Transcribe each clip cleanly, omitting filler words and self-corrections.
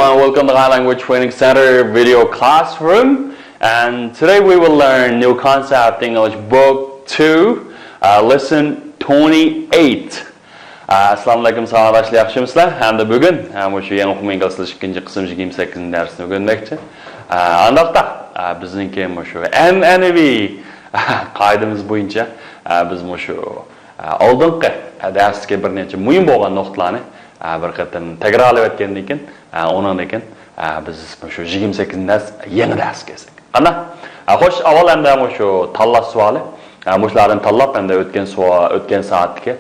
everyone, welcome to the Language Training Center video classroom, and today we will learn new concept English book 2, lesson 28. Assalamu alaikum sağollaşlar, yaxshimizlar? Hamda bugun o'sha yangi o'quv inglizlashib ikkinchi qismdagi 28 darsni o'rganmoqchi. Andaqda bizningki o'sha an'anaviy qoidamiz bo'yicha biz o'sha oldingi darsga bir necha muhim bo'lgan nuqtalarni bir qatam takrorlab o'tgandan keyin undan keyin biz o'sha 28 dars yangi dars kelsak. Qana? Xo'sh, avval ham o'sha tanlash savoli Muşlardan tanlab hem de ötken saatki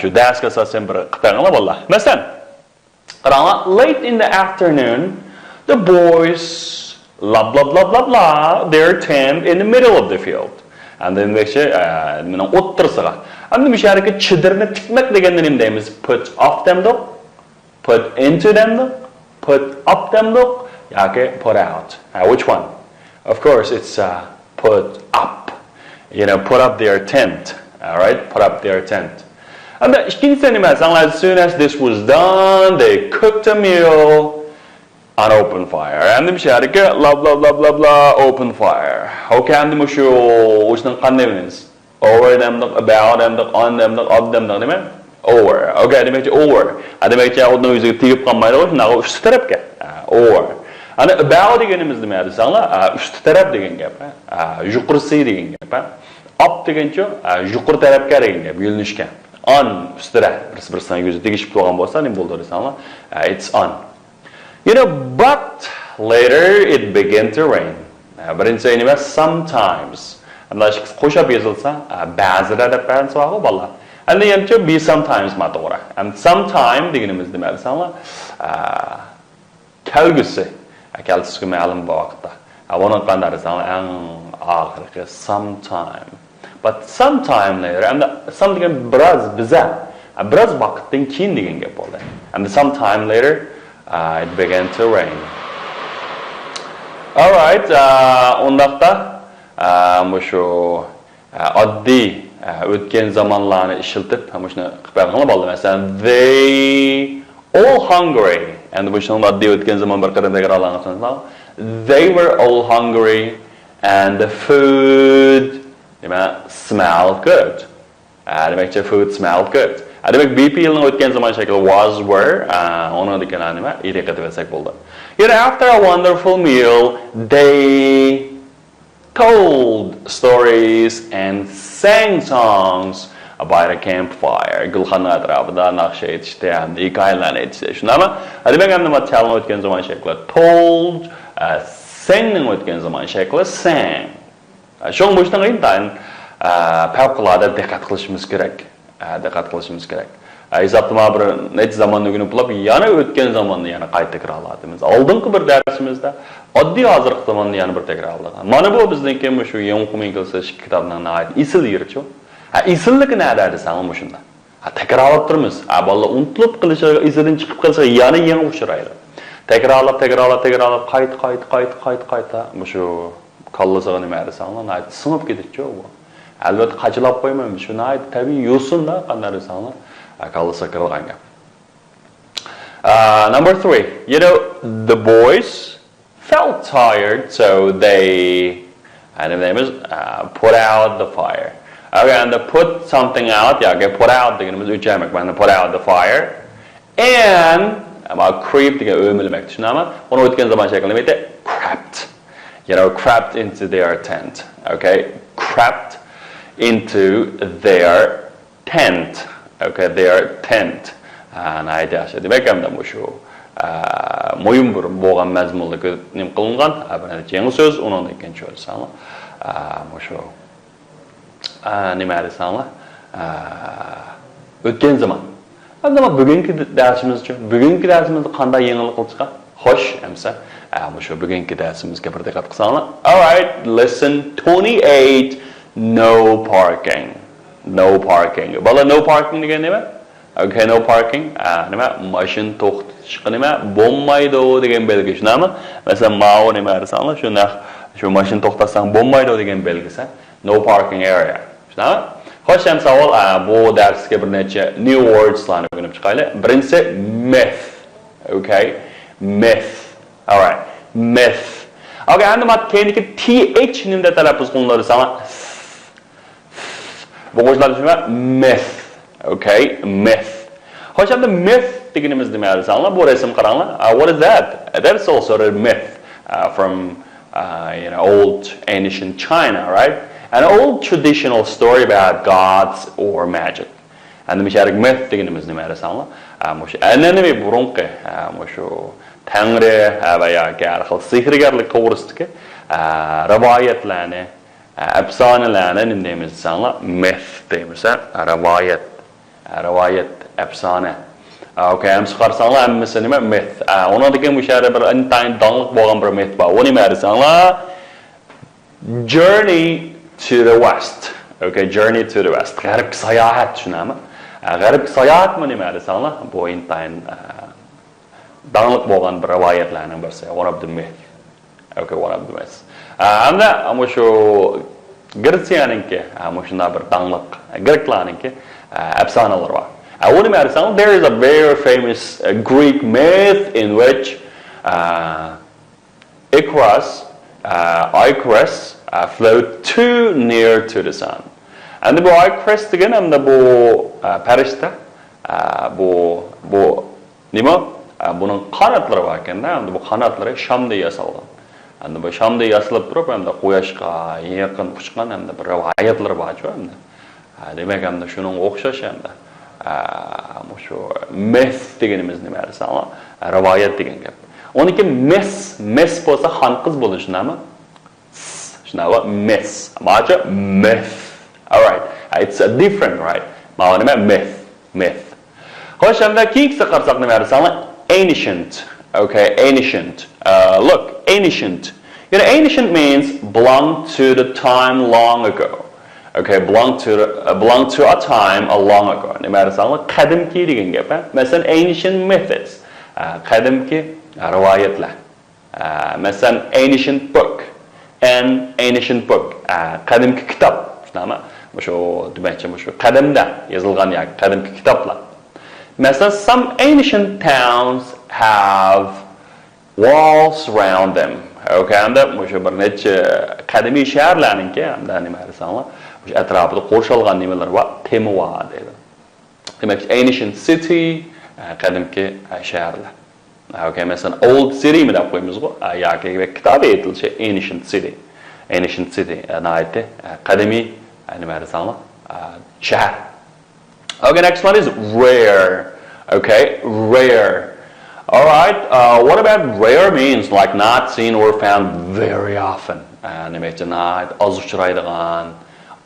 şu ders kısasın bir qıtağına valla. Mesela late in the afternoon the boys blah blah blah blah blah their tent in the middle of the field. And then bekçe men o'ttirsaga. Endi müşarika chidirni tikmak deganda nima deymiz? Put off them deb, put into them deb, put up them deb yoki put out. Which one? Of course it's put up. You know, put up their tent. All right, put up their tent. And as soon as this was done, they cooked a meal on open fire. And the mishadika, blah blah blah blah blah, open fire. Okay, and the mushu, which the condemns over them, about them, on them, of them, over. Okay, they make it over. And they make it out. No, you take up my own. Now, step over. And about again is the matter. Üst taraf degan gap, yuqorisi degan gap, up degancha yuqori tarafga degan gap, yo'linishga. On ustida bir-biriga yuzi tegishib turgan bo'lsa, nima bo'ldi desanglar, it's on. You know, but later it began to rain. Birinchi nima sometimes. Ana shu qo'shib yozilsa, ba'zida deb qarasanglar bo'ladi. Endi hamcha be sometimes ma to'g'ri. And sometime deganimiz nima desanglar, kelgusi kelgusi ma'lum vaqtda. Avvalo qanday desanglar, oxirgi sometime. But sometime later, and something biroz vaqtdan keyin degan gap bo'ldi. And sometime later it began to rain. All right, undaqda mushu oddiy o'tgan zamonlarni ishiltib, shuni qilib bo'ldi. Masalan, they all hungry. And we shall not deal with they were all hungry and the food smelled good. They make the food smelled good. They make BP was were yet after a wonderful meal they told stories and sang songs about a campfire. Gulxana atrofida naqsha etishdi, hikoyalarni aytishdi. Shunami? Demak, ham nima chalni o'tgan zaman shakli told, sangning o'tgan zaman shakli sang. Shu bo'shdan keyin favqulodda diqqat qilishimiz kerak. Hisobtama bir necha zamonni o'rganib bo'lib, yana o'tgan zamonni yana qayta takrorladimiz. Oldingi bir darsimizda oddiy hozirgi zamonni yana bir takrorladik. Mana bu bizningki shu yangi o'quv inglizce kitobining nihoyat isil yerichi. İsillik nada desam shunda. Takrorlab turmiz. Bolalar unutib qilishi, izidan chiqib qolsa yana yangi uchraydi. Takrorlab qayta shu qallasiga nima desam, sinib ketdi-ku bu. Albatta qachilab qo'ymaymiz. Shuni tabiiy yo'sinda qanday desam, qallasa kirgan gap. Number 3. You know, the boys felt tired, so they put out the fire. Okay, and to put something out, put out put out the fire, and about creep crept, crept into their tent. Okay, crept into their tent. Okay, their tent. And I dash it. The back of the mushu. Muimbur bogan mazmulda nim qilingan, yangi so'z undan keyin tushirsanlar. Mushu. Nima desanglar? O'tgan zaman. Ammo bugungi darsimizda qanday yangilik qilsak? Xo'sh, amsa, shu bugungi darsimizga bir diqqat qilsanglar. All right, lesson 28, no parking. No parking. Bala no parking degan nima? Okay, no parking. Nima? Mashina to'xtatish nima? Bo'lmaydi degan belgi. Shunami? Masalan, ma'o nima desanglar, shu mashina to'xtatsang bo'lmaydi degan belgisi. No parking area. Xo'sh, ham savol, bu darsga bir necha new wordslarni o'rganib chiqaylik. Birinchisi myth. Okay? myth. All right, myth. Okay, endi mat keyingi th nimda talaffuz qilinadi sana. Bu qo'shlar tushunma myth. Okay, myth. Xo'sh, endi myth deganimiz nima deysanglar? Bu rasm qaranglar. What is that? That's also a myth from old ancient China, right? An old traditional story about gods or magic. And the mishalik myth deganimiz nima deysanglar? Mushu an'anaviy burunqi mushu Tangri va yoki har xil sehrgarlik to'g'risidagi rivoyatlarni, afsonalarni nima deymiz desanglar? Myth deymiz, rivoyat, afsona. Okay, ham chiqarsanglar hammasi nima? Myth. Undan keyin bu yerda bir intayin donliq bo'lgan bir myth bor. U nima desanglar? Journey to the west. Okay, journey to the west. G'arbga sayohat tushunami? G'arbga sayohatmi nima desanglar? Bu intayin donliq bo'lgan bir rivoyatlarning birisi. One of the myth. Okay, one of the myths. Hamda shu Gretsiyaningki, shunda bir donliq Greklarningki afsonalar bor. There is a very famous Greek myth in which Icarus float too near to the sun. And bu Icarus degan hamda bu farishta bu nima? Buning qanotlari bor ekanda, hamda bu qanotlari shamda yasalgan. Hamda bu shamda yasalib turib, hamda quyoshga yaqin uchgan hamda bir rivoyatlar bor-ku hamda. Demak, hamda shuning o'xshash hamda. Mushu myth deganimiz nima desanglar? Rivoyat degan gap. Uniki mes bo'lsa xon qiz bo'lishunami? Shunaqo mes. Macha myth. All right. It's a different, right? Mana nima myth. Xo'sh, hamda keyingisi qarsak nima desanglar? Ancient. Okay, ancient. Look, ancient. Ancient means belong to the time long ago. Okay, belong to a time a long ago. Nima desanglar? Qadimki degan gap. Masalan, ancient methods. Qadimki rivoyatlar. Masalan, ancient book. An ancient book. Qadimki kitob. Shunami? Shu demakchi shu qadimda yozilgan yoki qadimki kitoblar. Masalan, some ancient towns have walls around them. Okay, hamda shu bir necha qadimiy shaharlarningki hamda nima desanglar? Atrofida qo'shilgan nimalar bor, temwa deydi. Demak, ancient city, qadimki shaharlar. Okay, masalan, old city mi deb qo'yamiz-ku, yoki kitob aytilishi ancient city. Ancient city, aytdi, qadimiy nima desanglar? Shahar. Okay, next one is rare. Okay, rare. All right, what about rare means like not seen or found very often. Demakchi, oz uchraydigan,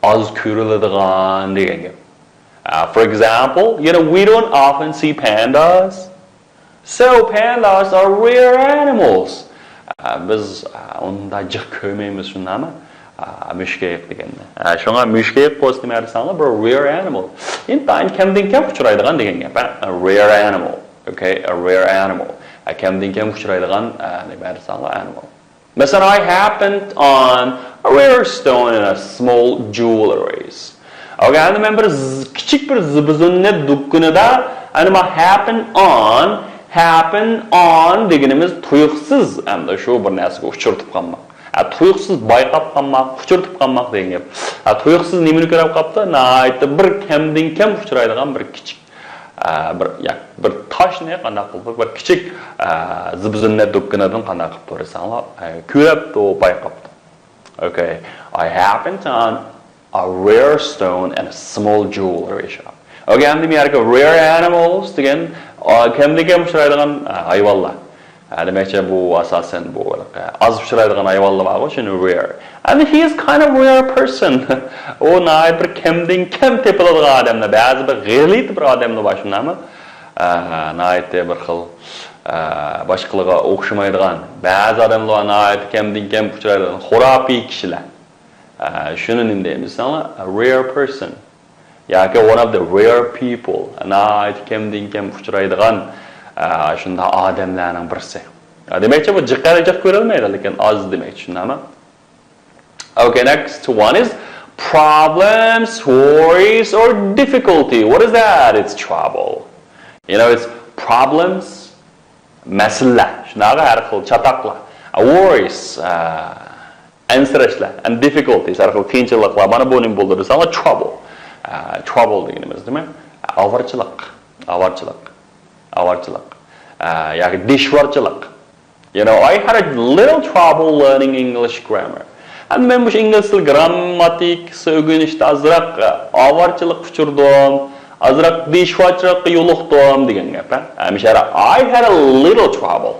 oz ko'riladigan degan gap. For example, we don't often see pandas. So pandas are rare animals. Biz unda jiq ko'rmaymiz shundami? Mushkayq deganda. Shunga mushkayq bo'lsa nima desanglar? Bir rare animal. Intayin kamdan kam uchraydigan degan gap. A rare animal. Okay, a rare animal. Kamdan kam uchraydigan nima desanglar? Animal. Masalan, I happened on a rare stone in a small jewelry. Okay, and remember, kichik bir zibizunnet dukkunida, anima happen on deganimiz tuyuqsiz hamda shu bir narsaga uchirtib qolmoq. Tuyuqsiz bayqab qolmoq, uchirtib qolmoq degan gap. Tuyuqsiz nimani ko'rib qolibdi? Naytda bir kamdan kam uchraydigan bir kichik bir toshni qanday qilib bir kichik zibizunnet dukkunidan qanday qilib ko'rsanglar, ko'ribdi, bayqabdi. Okay, I happened on a rare stone and a small jewelry shop. Okay, endi bu yerga rare animals degan kamdan kam uchraydigan hayvonlar. Demakchi bu asosan bu oz uchraydigan hayvonlar bor, shuni rare. And he is kind of rare person. O nayt bir kamdan kam tepiladigan odamlar, ba'zi bir g'ayrit bir odamlar bor shunami? Nayt bir xil boshqalarga o'xshamaydigan, ba'zi odamlar nayt kamdan kam uchraydigan xurafiy kishilar. Shuni nima deymiz? A rare person. Yoki one of the rare people. Nayt kamdan kam uchraydigan shunda odamlarning birisi. Demakchi bu jiqqa ko'rilmaydi, lekin oz demak, tushunami? Okay, next one is problems, worries, or difficulty. What is that? It's trouble. It's problems, masala, shunaqa har xil chataqlar, worries, ansirashlar, and difficulties, har xil qiyinchiliklar, mana buni bildirsa, trouble. Trouble deganimiz nima? Avarchilik, yoki dishvorchilik. You know, I had a little trouble learning English grammar. And men bu ingliz til grammatik o'rganishda azroq avarchilik uchirdim, azroq dishvorchilikqa yo'liqdim degan gap. I had a little trouble.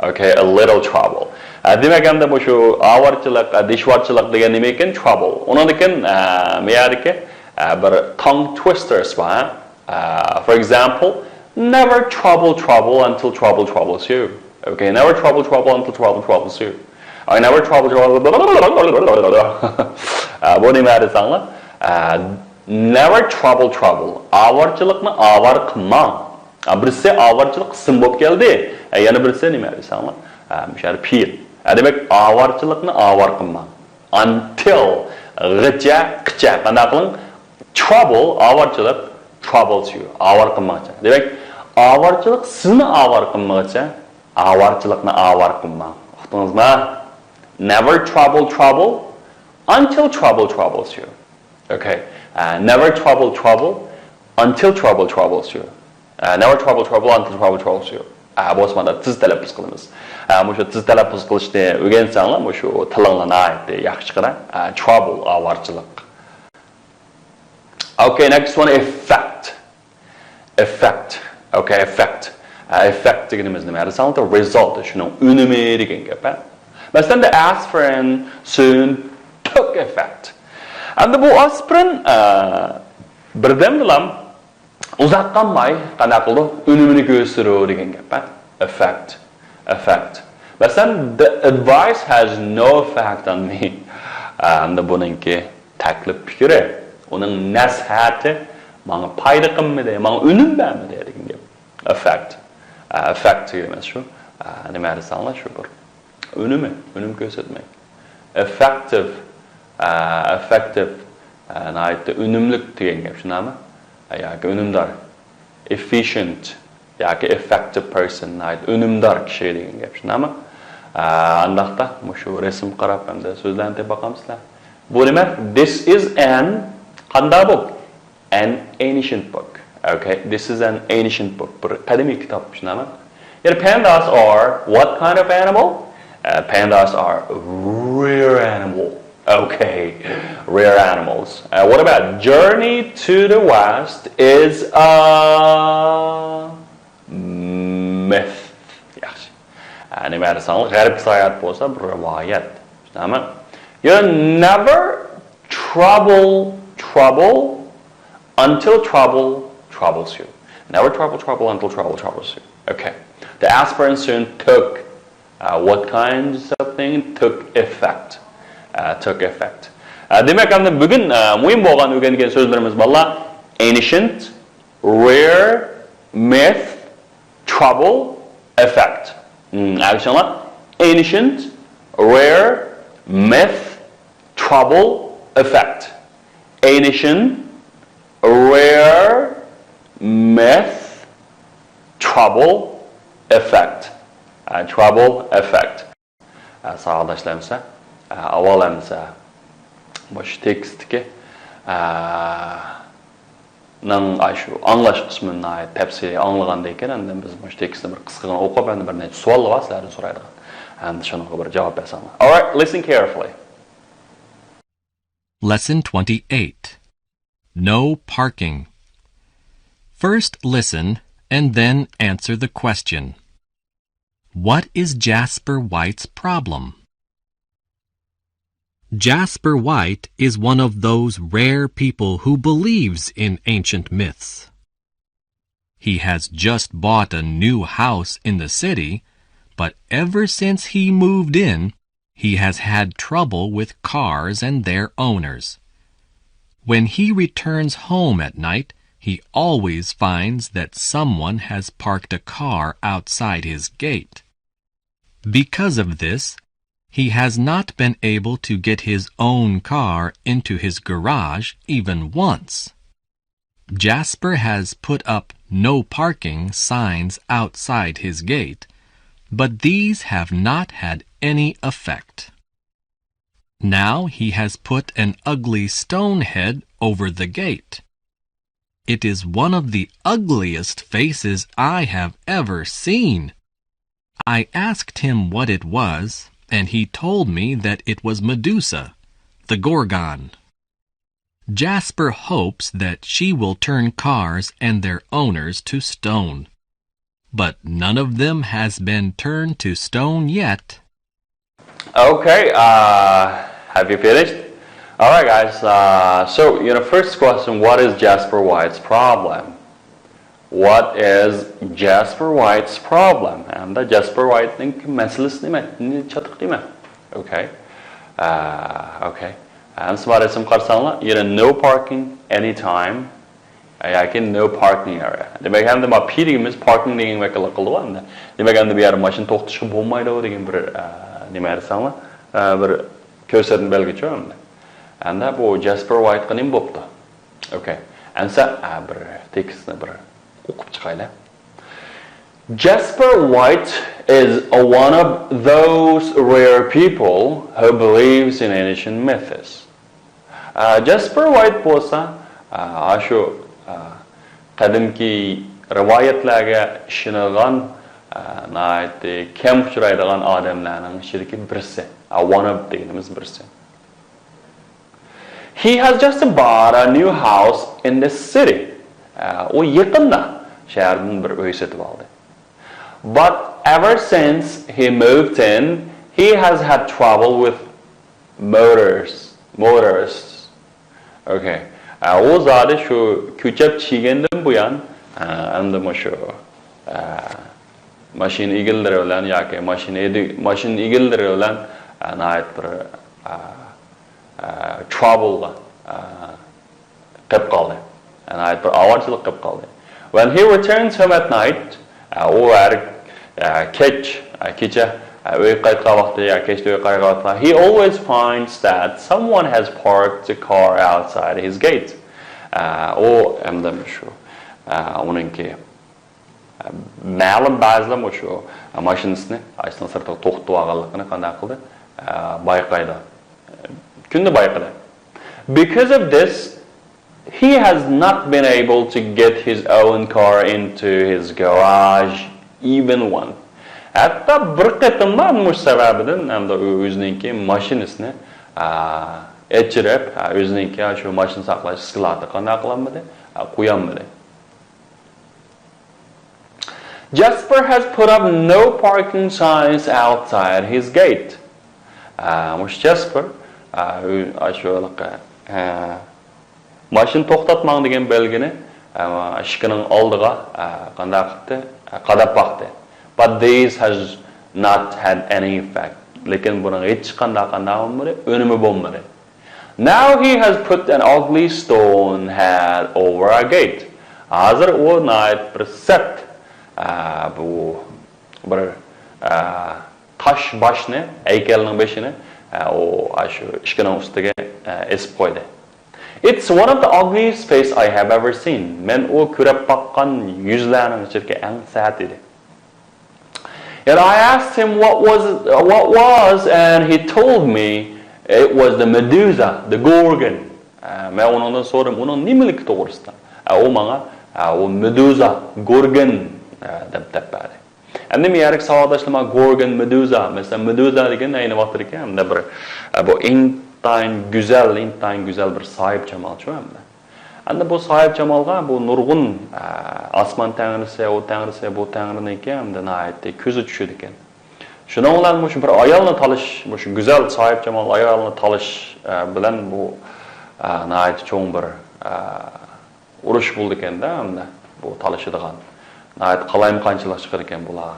Okay, a little trouble. Demak hamda bu shu avarchilik, dishvorchilik degan nima ekan? Trouble. Undan keyin bu yerdagi bir tongue twisters bor. For example, never trouble until trouble troubles you. Okay, never trouble until trouble troubles you. I never trouble. Bu nima desanglar? Never trouble. Avarchilikni avar qilma. Birisi avarchilik qism bo'lib keldi. Yana birisi nima desanglar? Mishar pir. Demak, avarchilikni avar qilma. Until g'icha, qicha. Qanday qiling? Trouble, avarchilik troubles you. Avar qilmoqchi. Demak, avarchilik sizni avar qilmoqchi. Avarchilikni avar qilma. Uqdingizmi? Never trouble until trouble troubles you. Okay. Never trouble until trouble troubles you. Never trouble until trouble troubles you. Bu osmonda tiz talaffuz qilamiz. Shu tiz talaffuz qilishni o'rgansanglar, shu tilinglarni aytdi, yaxshi chiqadi. Trouble, avarchilik. Okay, next one, effect. Okay, effect. Effect deganimiz nima? The result, shuning unumi degan gap. Masalan, the aspirin soon took effect. And bu aspirin birdan bilan uzoq qolmay qanday qildi? Unumini ko'rsatdi degan gap. Effect. Masalan, the advice has no effect on me. And buningki taklif fikri, uning nasihati menga foyda qilmaydi, menga unum bermaydi degan gap. Effect deganimiz shu. Nima desanglar shu bir unum ko'rsatmak. Effective naytda unumlik degan gap shunami? Yoki unumdor. Efficient yoki effective person nayt unumdor kishi degan gap shunami? Andaqda shu rasm qarab hamda so'zlarni deb boqamizlar. Bu nima? This is an qanday book? An ancient book. Okay, this is an ancient book. Bir qadimiy kitob shunami? Pandas are what kind of animal? Pandas are rare animal. Okay, rare animals. What about Journey to the West is a myth. Yaxshi. Nima desanglar, g'arb sayohat bo'lsa bir rivoyat. Shunami? You never trouble until trouble troubles you. Never trouble until trouble troubles you. Okay. The aspirin soon took what kinds of thing? Took effect. Demak, hamda bugun muhim bo'lgan o'rgangan so'zlarimiz borlar. Ancient, rare, myth, trouble, effect. Aksiyonlar. Ancient, rare, myth, trouble, effect. Ancient, rare, myth, trouble, effect. Trouble, effect. Sağollaşlarımsa, avvalamsa, boş tekstki, shu anglash qismini tafsiliy anglaganda ekan, endi biz bosh tekstni bir qisqagina o'qib, endi bir necha savol va sizlardan so'raydigan. Endi shunga bir javob beraman. All right, listen carefully. Lesson 28. No parking. First listen and then answer the question. What is Jasper White's problem? Jasper White is one of those rare people who believes in ancient myths. He has just bought a new house in the city, but ever since he moved in, he has had trouble with cars and their owners. When he returns home at night, he always finds that someone has parked a car outside his gate. Because of this, he has not been able to get his own car into his garage even once. Jasper has put up no parking signs outside his gate, But these have not had any effect. Now he has put an ugly stone head over the gate. It is one of the ugliest faces I have ever seen. I asked him what it was, and he told me that it was Medusa, the Gorgon. Jasper hopes that she will turn cars and their owners to stone. But none of them has been turned to stone yet. Okay, have you finished? Alright guys, so first question, what is Jasper White's problem? What is Jasper White's problem? And the Jasper White'ning meselesi nima? Çatık değil mi? Okay. Okay. And so resim qarasanglar, no parking anytime. Yakin no parking area. Demek hem de ma P degimiz parking degan vakillik qildi endi. Demek endi bu yer mashina to'xtashga bo'lmaydi degan bir nima desanglar, bir ko'rsatma belgichi endi. Endi bu Jasper White qining bo'pti. Okay. Endi bir tekstni bir o'qib chiqaylik. Jasper White is one of those rare people who believes in ancient myths. Jasper White bo'lsa, shu qadimki rivoyatlarga ishongan, kam uchraydigan odamlarning ichidagi birisi. One of deganimiz birisi. He has just bought a new house in the city. U yaqinda shahardan bir uy sotib oldi. But ever since he moved in, he has had trouble with motorists. Okay. O zade şu küçük çiğenden bu yan, andım şu maşin ilgilileri olan ya ki maşin ilgilileri olan nait bir trouble'la qilib qoldi. Nait bir avarchilik qilib qoldi. When he returns home at night, o kecha uy qaytgan vaqtida ya kechda uy qaytgan vaqtida, he always finds that someone has parked a car outside his gate. O hamda shu uningki ma'lum ba'zilar shu mashinasini aynan sirtga to'xtatib olganligini qanday qildi? Bayqaydi. Kunda bayqaydi. Because of this, he has not been able to get his own car into his garage even once. Hatta bir qatimdan mush sababidan hamda o'zininki mashinasini echirib, o'zininki shu mashina saqlash skladi qanday qilmadi? Qo'yolmadi. Jasper has put up no parking signs outside his gate. Mush Jasper shunaqa mashina to'xtatmang degan belgini eshikning oldiga qanday qildi? Qadab baqdi. But this has not had any effect. Lekin buning hech qanday bo'lmadi, unumi bo'lmadi. Now he has put an ugly stone head over a gate. Hozir u night bir set bu bir tash boshni, haykalning beshini u shu ishkining ustiga esib qo'ydi. It's one of the ugliest face I have ever seen. Men u ko'rib baqqan yuzlarning ichidagi eng sat edi. And I asked him what was, and he told me it was the Medusa, the Gorgon. Men ondan so'radim, uning nimaligi to'g'risida. U menga u Medusa, Gorgon deb berdi. Endi men yarik savodashlar Gorgon, Medusa, mesela Medusa degan ayni vaqtda ekan, bir bu intayin güzel bir sahip jamoatchi hamda. Endi bu sahip jamoatga bu nurg'un osmon tangrisi, o tangrisi, bu tangriniki hamda nihoyatda ko'zi tushadi ekan. Shuning bilan shu bir ayolni talish, shu go'zal sahip jamoat ayolni talish bilan bu nihoyatda cho'ng bir urush bo'ldi ekanda hamda bu talishadigan. Nihoyat qalayimqanchilik chiqar ekan bular,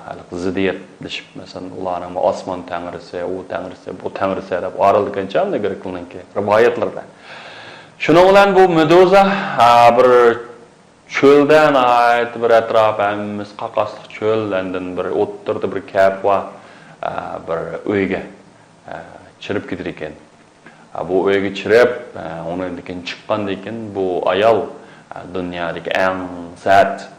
ziddiyat deb masalan ularning osmon tangrisi, o tangrisi, bu tangrisi deb arilgancha hamda greklarinki rivoyatlarda. Shuning bilan bu Medusa bir cho'ldan bir atrof hamimiz qaqasliq cho'l, undan bir o'ttirdi bir kapva bir uyga chirib ketar ekan. Bu uyga chirib, undan keyin chiqqandan keyin bu ayol dunyodagi eng sat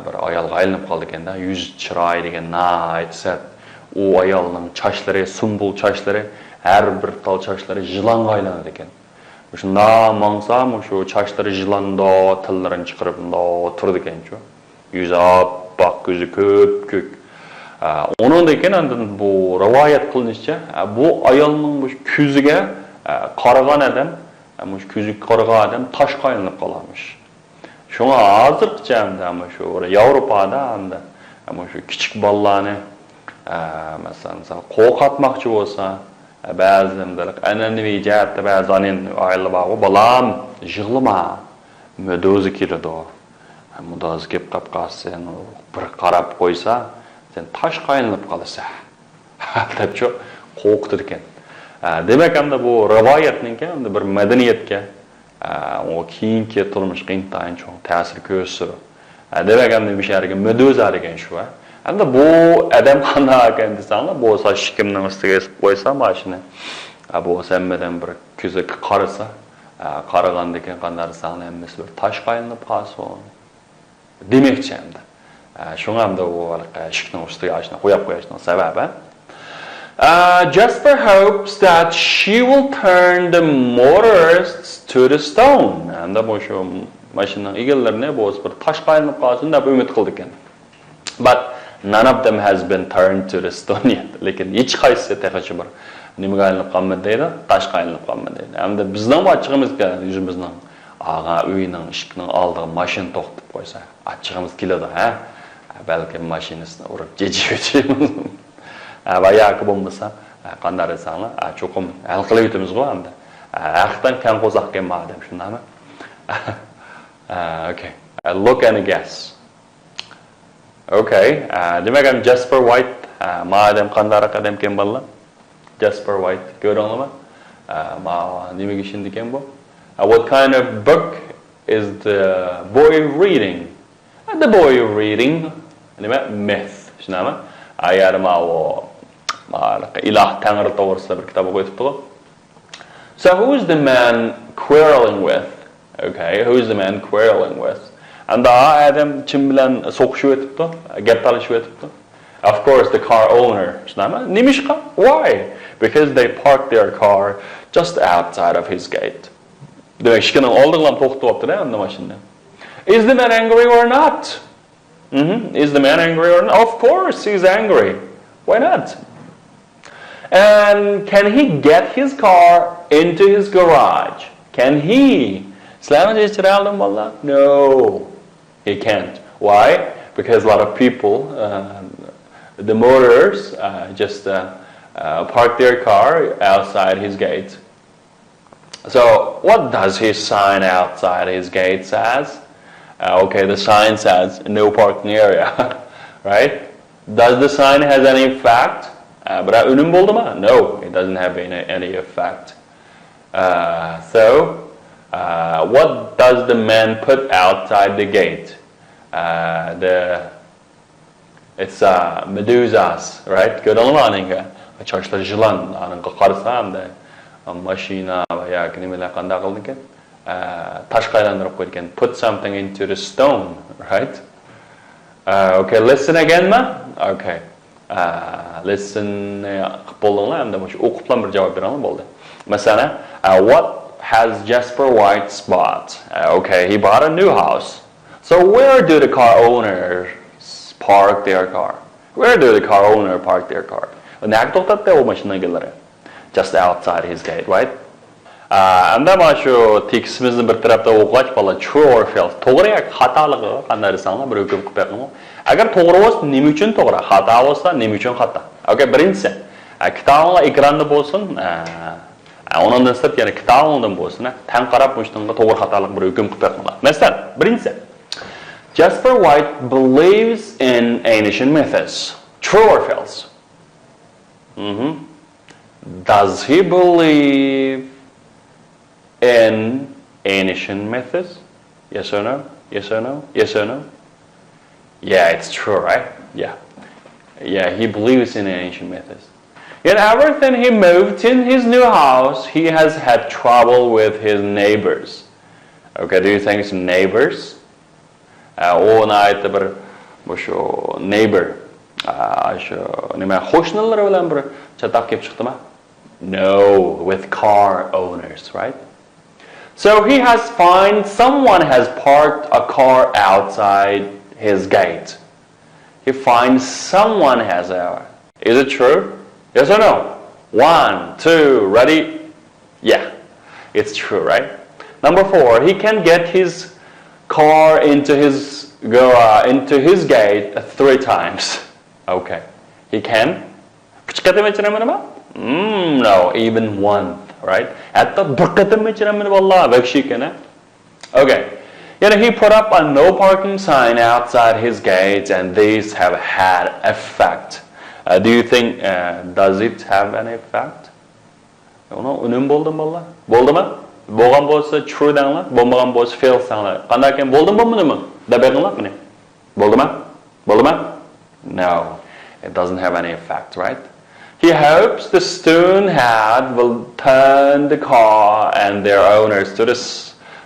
bir ayolga aylanib qoldi ekanda, yuz chiroy degan na aytsa, u ayolning sochlari, sumbul sochlari, har bir tal sochlari yilonga aylanar ekan. Shunda mangsam shu sochlari yilonda, tillarini chiqarib turdi ekan-ku. Yuzi oppoq, ko'zi ko'k-ko'k. Onundan keyin bu rivoyat qilinishicha, bu ayolning bu ko'ziga qaragan odam, shu ko'ziga qaragan odam toshga aylanib qolarmish. Shunga hozirgacha ham shu Yevropada ham shu kichik bolalarni masalan qo'rqatmoqchi bo'lsa, ba'zida an'anaviy jihatda ba'zan oila bor, balam yig'lama, meduza kiradi. Meduza kelib qolsa, bir qarab qo'ysa, sen toshga aylanib qolasan. Debchu qo'rqtir ekan. Demak, hamda bu rivoyatning hamda bir madaniyatga o keyingi turmushga intayin cho'ng ta'sir ko'rsatadi. Demak, hamda bu sharga meduza degan shu. Hamda bu odam qanday ekan desanglar, bu soch kimning ustiga esib qo'ysa, mashina bu sammadan bir ko'ziga qarasa, qaragandan keyin qanday desanglar, hammasi bir toshga aylanib qolsa. Demakchi hamda. Shunga hamda u eshikning ustiga ashna qo'yib qo'yishning sababi. Jasper hopes that she will turn the motorists to the stone. Hamda bu shu mashinaning egallarini bu bir toshga aylanib qolsin deb umid qildi ekan. But none of them has been turned to the stone yet. Lekin hech qaysi texachi bir nimaga aylanib qolmadi deydi, toshga aylanib qolmadi deydi. Hamda bizning ochig'imizga yuzimizning ag'a uyining eshigining oldiga mashina to'xtatib qo'ysa, achig'imiz keladi, ha? Balki mashinasini urib jejib o'tamiz. Va yoki bo'lmasa, qanday desanglar, cho'qim hal qilib o'tamiz-ku hamda. Haqdan kan qo'zaq kelmadi, shundami? Okay. Look and guess. Okay. Demak ham Jasper White, madam qanday adam kim bo'ldi? Jasper White ko'rdingizmi? Ma nimaga ishindi ekan bu? What kind of book is the boy reading? The boy reading nima? Myth. Shunami? Agar iloh Tangri to'g'risida bir kitob o'qiyotibdi. So who is the man quarreling with? Okay, who is the man quarreling with? And Adam kim bilan so'qishib o'tibdi, gap talashib o'tibdi. Of course, the car owner. Shunami? Nimishqa? Why? Because they parked their car just outside of his gate. Demak, ishkining oldiga ham to'xtatibdi-da, unda mashina. Is the man angry or not? Is the man angry or not? Of course, he's angry. Why not? And can he get his car into his garage? Can he? No, he can't. Why? Because a lot of people, the motors, just park their car outside his gate. So, what does his sign outside his gate says? Okay, the sign says no parking area, right? Does the sign has any effect? But no, it doesn't have any effect. What does the man put outside the gate? It's medusas, right? Good on morning. Churchlar yılan, anın qarsam da mashina va yoki nimalar qanday qildi ekan? Toshga aylantirib qo'ygan. Put something into the stone, right? Okay, listen again, ma? Okay. Listen bo'linglar, hamda shu o'qib bilan bir javob beramiz bo'ldi. Masalan, what has Jasper White bought? Okay, he bought a new house. So where do the car owners park their car? Where do the car owner park their car? Just outside his gate, right? Anda mana shu tekstimizni bir tarafda o'qigach, bola true or false, to'g'ri yoki xatoligi qanday desanglar bir hukm qilib berdim. Agar to'g'ri bo'lsa, nima uchun to'g'ri? Xato bo'lsa, nima uchun xato? Okay, birinchisi, kitoblar ekranda bo'lsin, undan sirт, ya'ni kitoblardan bo'lsin, tan qarab mushtunga to'g'ri xatolik bir hukm qilib berdim. Masalan, birinchisi, Jasper White believes in ancient myths. True or false? Does he believe in ancient myths? Yes or no? Yes or no? Yes or no? Yeah, it's true, right? Yeah. Yeah, he believes in ancient myths. Yet ever since he moved in his new house, he has had trouble with his neighbors. Okay, do you think it's neighbors? O nayeti bir şu neighbor şu nima qo'shnilar bilan bir chataq kelib chiqdimi? No, with car owners, right? So he has someone has parked a car outside his gate. He finds someone has a. Is it true? Yes or no? 1, 2, ready? Yeah, it's true, right? Number 4, he can get his car into his gate 3 times. Okay, he can. No, even 1, right? At the okay. He put up a no parking sign outside his gates, and these have had effect. Do you think does it have an effect? Unum boldum bolla? Bolduma? Bolgan bolsa true danglar, bolmagan bolsa false danglar. Qanday ekan boldum bolmadimi? Deb aytinglar meni. Bolduma? Bolduma? No, it doesn't have any effect, right? He hopes the stone hat will turn the car and their owners to the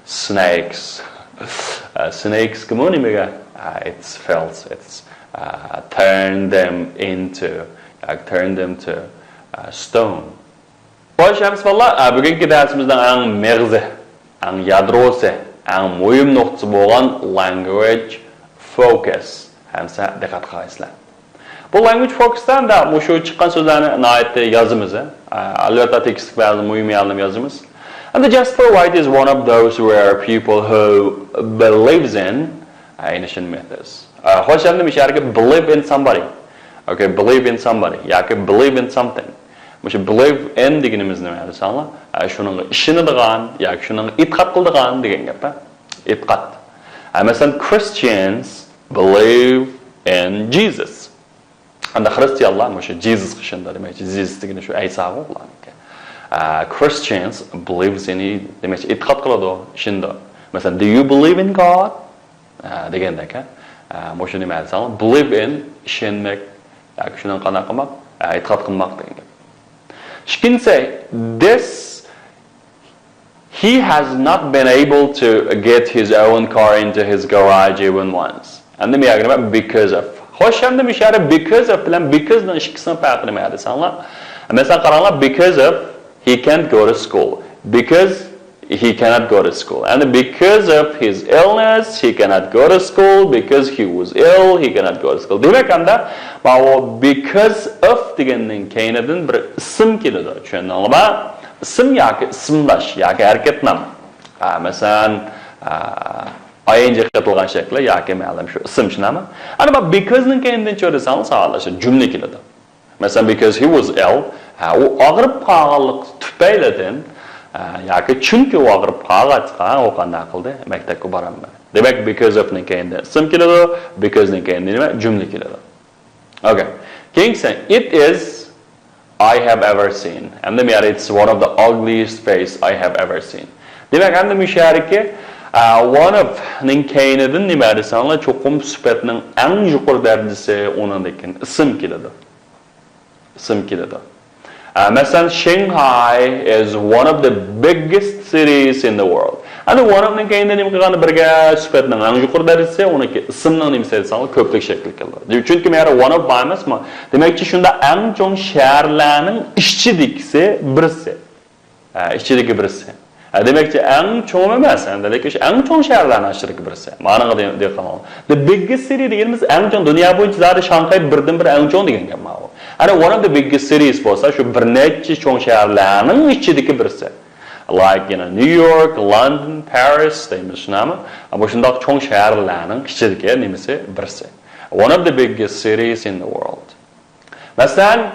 snakes. Snakes, it's false. It's turn them to stone. Xo'sh, hamsizlar, bugungi darsimizdan eng mag'zi, eng yadrosi, eng muhim nuqtasi bo'lgan language focus. Hamsa diqqat qilasizlar. Bu language focusdan da shu chiqqan so'zlarni nihoyatda yozamiz. Albatta tekst ba'zi muhim yozamiz. And the Jasper White is one of those rare people who believes in ancient myths. Xo'sh, endi misharga believe in somebody. Okay, believe in somebody. Yoki believe in something. Mushu believe in deganimiz nima desanlar? Shuning ishonadigan yoki shuning e'tiqod qiladigan degan gap. E'tiqod. Masalan, Christians believe in Jesus. And the Xristianlar mushu Jesus qishanda demakchi, Jesus degani shu Isa ular. Christians believes in demakchi e'tiqod qiladi, ishonadi. Masalan, do you believe in God? Degandek, mushu nima desanlar? Believe in ishonmak yoki shuning qanaqa qilmoq, e'tiqod qilmoq degan. She can say this. He has not been able to get his own car into his garage even once. And then we are about because of. Hoşçakalın müşahede because of bilen because'dan ikisini farklı mı sanlar? Mesela karanlar because of he can't go to school. Because he cannot go to school. And because of his illness he cannot go to school. Because he was ill he cannot go to school. Demek anda o because of degenin keyninden bir isim keladi. Tushundingizmi? İsim yoki ismlash yoki harakatnoma. Mesela ayinca qatilgan shakli yoki ma'lum shu ism tushunami? Ana because'ning keyninden cho'rasangiz savolashir jumla keladi. Mesela because he was ill, u og'rib qolganlik tufaylidan yoki chunki u og'rib qolgan u qanday qildi? Maktabga boraman. Demak because of ning keyninden ism keladi, because ning keyninden nima? Jumla keladi. Okay. Keyingi it is I have ever seen. And then it's one of the ugliest face I have ever seen. Demak, endi mushariki one of ning keynidan nima desanlar, cho'qim sifatning eng yuqori darajasi o'nandekin ism keladi. Ism keladi. Masalan, Shanghai is one of the biggest cities in the world. And one of ning keynidan nima qilgani birga sifatning eng yuqori darajasi o'niki ismning nima desanlar ko'plik shakli keladi. Chunki mera one of emasmi? Demakki shunda eng chong shaharlarning ishchidagisi birisi. Ishchidagi birisi. Demakki eng chong emas, lekin shu eng chong shaharlarning ishchidagi birisi. Ma'noga deyqaman. The biggest city deganimiz eng chong dunyo bo'yicha zari Shanghai birdan bir eng chong degan gap ma'lum. Ana one of the biggest cities bo'lsa shu bir necha chong shaharlarning ishchidagi birisi. Like New York, London, Paris, deymiz shunami? Ammo shundoq chong shaharlarning ishchidagi nimasi birisi. One of the biggest cities in the world. Masalan,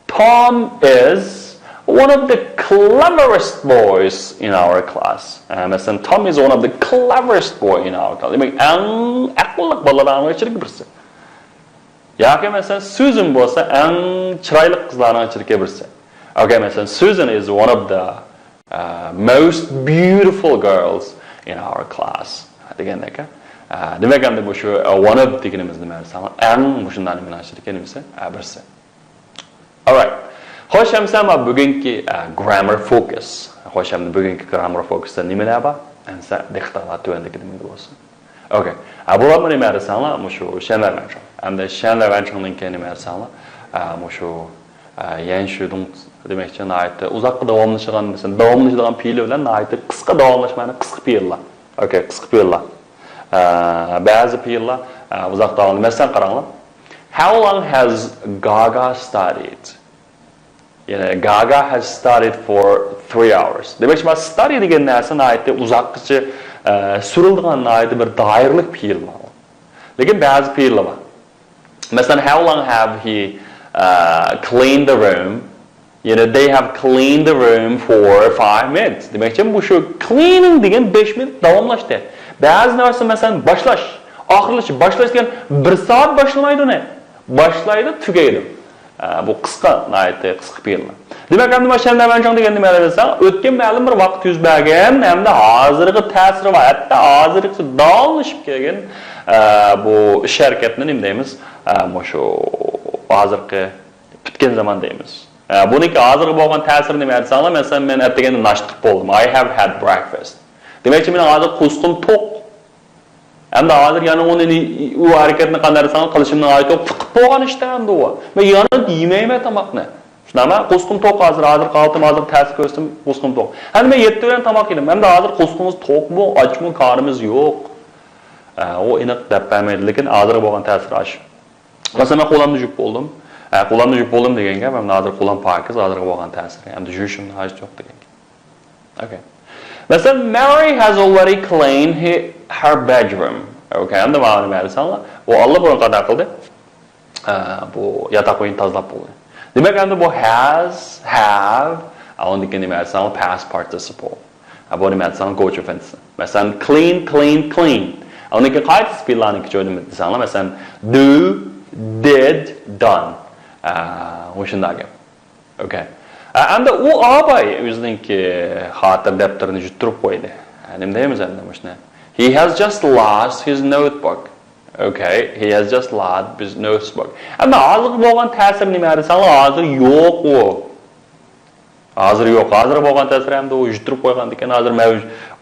Tom is one of the cleverest boys in our class. Masalan, Tom is one of the cleverest boy in our class. Demak, eng aqlli bolalarning ichidagi birisi. Yoki masalan, Susan bo'lsa eng chiroyli qizlarning ichidagi birisi. Okay, masalan, Susan is one of the most beautiful girls in our class. Degandek. Demak, endi bu shu one of deganimiz nima desan, eng shundan munosabati nimasi? Birisi. All right. Xo'sh, hamma bugungi grammar focus. Xo'sh, hamma bugungi grammar focusda nimalar bor? Ansa diqqatlar tuandagi nima bo'lsin. Okay. Bular nima dersanglar, mushu shenlarmanchang. Hamda shenlarmanchangdan keyin nima dersanglar, mushu yanshudung demakchi aytdi. Uzoqqa davomlashigan, masalan, davomlashadigan fe'l bilan aytdi qisqa davomlashmani qisqa fe'llar. Okay, qisqa fe'llar. Ba'zi fe'llar uzoq davom. Masalan, qaranglar. How long has Gaga studied? Yani Gaga has studied for 3 hours. Demakchi men study degan narsani aytdi uzoqqacha surildigan aytdi bir doirlik fe'l bor. Lekin ba'zi fe'llar bor. Masalan, how long have he cleaned the room? You know, they have cleaned the room for 5 minutes. Demakchi bu shu cleaning degan 5 minut davomlashdi. Ba'zi narsa masalan boshlash, oxirlash, boshlash degan 1 soat boshlamaydi uni. Boshlaydi, tugaydi. Bu qisqa aytdi, qisqa fe'llar. Demak, endi mashallamanchang degan nima desam, o'tgan ma'lum bir vaqt yuz bergan, hamda hozirgi ta'siri va hatto hozirgi davomlashib kelgan bu ish harakatni nima deymiz? Shu hozirgi bitgan zaman deymiz. Buniki hozirgi bo'lgan ta'siri nima desanglar, masalan, men ertaga nashq qilib bo'ldim. I have had breakfast. Demakchi, men hozir qusqim to'q. Hamda hozir yana uni u harakatni qanday desam qilishimni aytib tiqib bo'lgan ishda endi u. Men yana yemayman tamoqni. Shunami? Qusqim to'q hozir qaltim, hozir ta'sir ko'rsam qusqim to'q. Endi men 7 bilan tamoq yedim. Hamda hozir qusqimiz to'qmi, ochmi, qorimiz yo'q. O aniq deb bermaydi, lekin hozir bo'lgan ta'sir ash. Masalan, men qo'limni yuvib bo'ldim. Qo'limni yuvib bo'ldim degan gap, men hozir qo'lim pokiz, hozir bo'lgan ta'sir. Endi yuvishimni hoj yo'q degan. Okay. Masalan, Mary has already cleaned her bedroom. Okay, endi mana nima deysanglar, bu Alloh buni qanday qildi? Bu yotoq uyini tozalab bo'ldi. Demak, endi bu has, have, undagi nima deysanglar, past participle. Bu nima deysanglar, go to tense. Masalan, clean, clean, clean. Undagi qaysi fe'llarni joyida deysanglar, masalan, do, did, done. O'shunday gap. Okay. Endi u abay o'ziningki xotir daftarini yuttirib qo'ydi. Nima deymiz endi shuni? He has just lost his notebook. Okay, he has just lost his notebook. Endi hozir bo'lgan ta'sir nima desanglar, hozir yo'q u. Hozir yo'q. Hozir bo'lgan ta'sir hamda u yuttirib qo'ygan ekan, hozir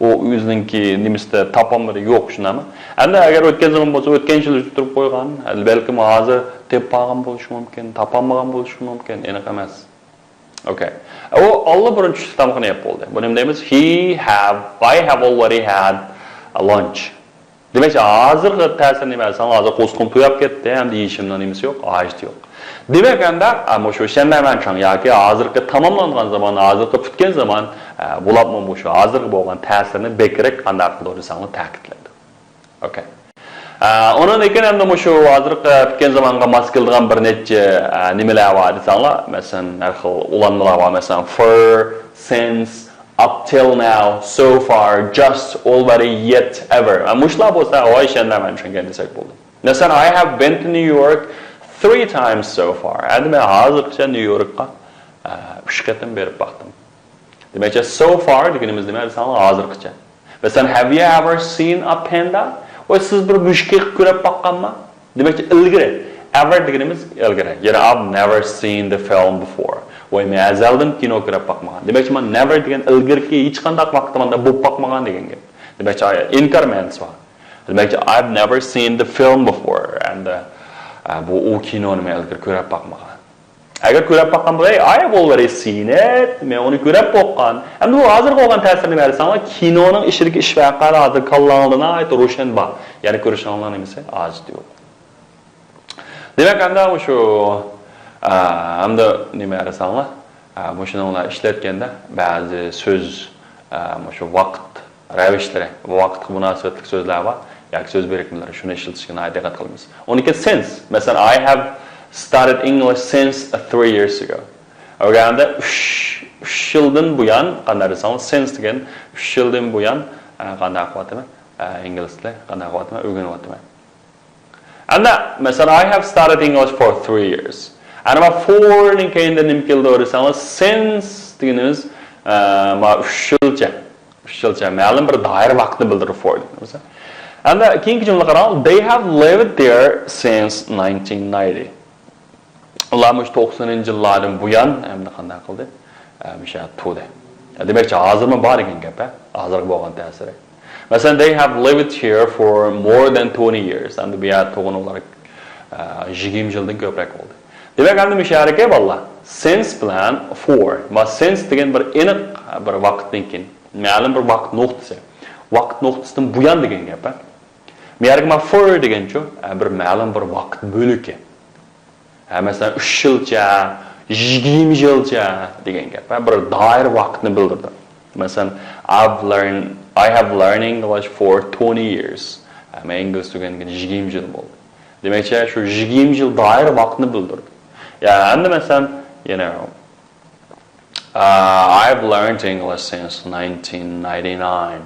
u o'ziningki nimasida topolmadi, yo'q shunami? Endi agar o'tgan zaman bo'lsa, o'tgan yil yuttirib qo'ygan, balkim hozir tepolgan bo'lishi mumkin, topolmagan bo'lishi mumkin, aniq emas. Okay. Allah birinchi tamqini yap bo'ldi. Bu nima deymiz? I have already had a lunch. Demak, hozirgi ta'sir nima desam, hozir qo'sqim to'yab ketdi, hamda yeyishimdan nimasi yo'q, ajit yo'q. Demak, endi shu shenlarmanchang yoki hozirgi tamomlangan zaman, hozirgi bitgan zaman bo'labmi bu shu hozirgi bo'lgan ta'sirni bekrak qanday qildi desanglar ta'kidlaydi. Okay. Onun ekan endi shu hozirgi bitgan zamonga mos keladigan bir necha nimalar bor desanglar, masalan, har xil ulanmalar bor, masalan, for, since, up till now, so far, just, already, yet, ever. Mushlar bo'lsa, voy shenlarmanchang desak bo'ldi. Masalan, I have been to New York 3 times so far. Endi men hozirgacha New Yorkqa 3 qatim berib baqdim. Demak, so far deganimiz nima desanglar, hozirgacha. Masalan, have you ever seen a panda? O siz bir mushuk ko'rib baqqanmi? Demak, ilgari. Ever deganimiz ilgari. Ya'ni I've never seen the film before. Voy men azaldan kino ko'rib baqmagan. Demak, men never degan ilgirki hech qanday vaqtimda bo'lib baqmagan degan gap. Demak, incarments bor. Demak, I've never seen the film before and bu o kinoni men ilgari ko'rib baqmagan. Agar ko'rib baqqan bo'lsa, I have already seen it. Men uni ko'rib boqqan. Endi bu hozir bo'lgan ta'sirini bersanglar, kinoning ishidagi ish vaqalari hozir qallanligini aytib ro'shan bor. Ya'ni ko'rishinglar nimasi? Ajit yo'q. Demak, endi shu hamda nima dersanglar, shuni ular ishlatganda ba'zi so'z shu vaqt ravishlari, vaqtga munosabatli so'zlar bor. Yoki so'z birikmalari shuni ishlatishga diqqat qilamiz. Uniki since. Masalan, I have started English since 3 years ago. O'ganda 3 yildan buyon qanday desam, since degan 3 yildan buyon qanday qilyapman? Ingliz tili qanday qilyapman? O'rganyapman. Anda, masalan, I have started English for 3 years. And about 4 ning keyinda nim keldi desam, since deganimiz ma 3 yilcha ma'lum bir doir vaqtni bildirib qo'ydi. Anda keyingi jumla qarang, they have lived there since 1990. Ular 90-yillardan buyon hamda qanday qildi? Misha to'di. Demakchi, hozirmi bor ekan gap, hozirgi bo'lgan ta'siri. Mesela they have lived here for more than 20 years. Endi bu yer to'g'ri olarak 20 yildan ko'proq bo'ldi. Demak, endi musharaka balla since bilan for. Va since degan bir aniq bir vaqtdan keyin, ma'lum bir vaqt nuqtasi. Vaqt nuqtasidan buyon degan gap. Bu yerga for degancha bir ma'lum bir vaqt bo'ligi. Masalan 3 yilcha, 20 yilcha degan gap. Bir doir vaqtni bildirdi. Masalan, I have learned English for 20 years. Men ingliz o'rgangan 20 yil bo'ldi. Demakchi, shu 20 yil doir vaqtni bildirdi. Endi masalan, I have learned English since 1999.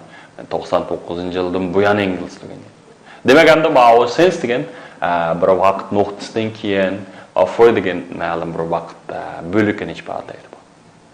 99-yildan buyon ingliz o'rgangan. Demak, endi bu since degan bir vaqt nuqtasidan keyin for degan ma'lum bir vaqt bo'ligini ifodalaydi.